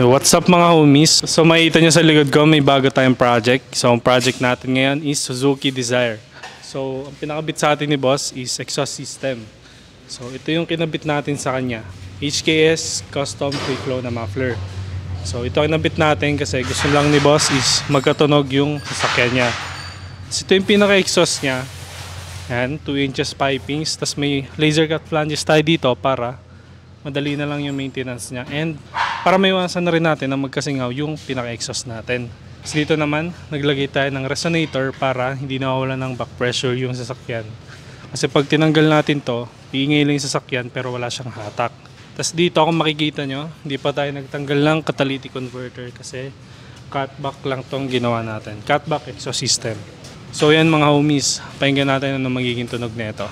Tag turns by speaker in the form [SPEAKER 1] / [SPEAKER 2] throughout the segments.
[SPEAKER 1] What's up mga homies? So makikita nyo sa likod ko may bago tayong project. So ang project natin ngayon is Suzuki Dzire. So ang pinakabit sa atin ni boss is exhaust system. So ito yung kinabit natin sa kanya. HKS Custom Free Flow na muffler. So ito ang kinabit natin kasi gusto lang ni boss is magkatunog yung sasakyan niya. So ito yung pinaka-exhaust niya. Yan, 2 inches pipings. Tapos may laser cut flanges tayo dito para madali na lang yung maintenance niya. And para maiwasan na rin natin na magkasingaw yung pinaka-exhaust natin. So dito naman, naglagay tayo ng resonator para hindi nawawala ng back pressure yung sasakyan. Kasi pag tinanggal natin to, iingay lang yung sasakyan pero wala siyang hatak. Tapos dito kung makikita nyo, hindi pa tayo nagtanggal ng catalytic converter kasi cutback lang tong ginawa natin. Cutback exhaust system. So yan mga homies, pakinggan natin ano magiging tunog nito.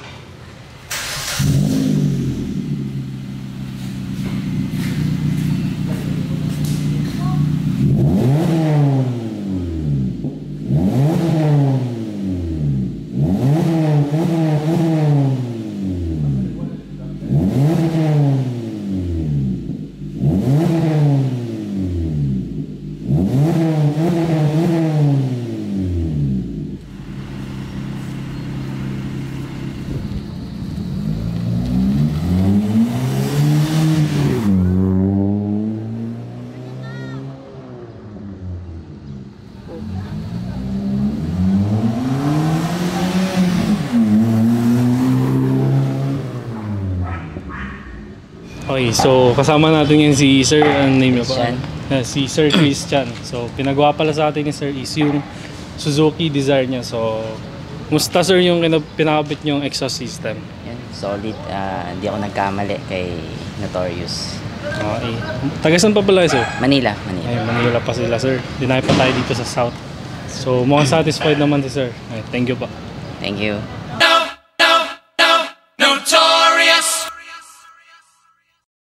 [SPEAKER 1] Okay, so kasama natin yan si Sir, ang name niya pa? Si Sir Christian. So pinagawa pala sa atin ni Sir is yung Suzuki Dzire niya. So musta Sir yung pinakabit niyong exhaust system?
[SPEAKER 2] Yan, solid. Hindi ako nagkamali kay Notorious.
[SPEAKER 1] Okay. Tagasan pa pala Sir?
[SPEAKER 2] Manila.
[SPEAKER 1] Ay, Manila pa sila Sir. Dinayo pa tayo dito sa South. So mukhang satisfied naman si Sir. Ay, thank you po.
[SPEAKER 2] Thank you.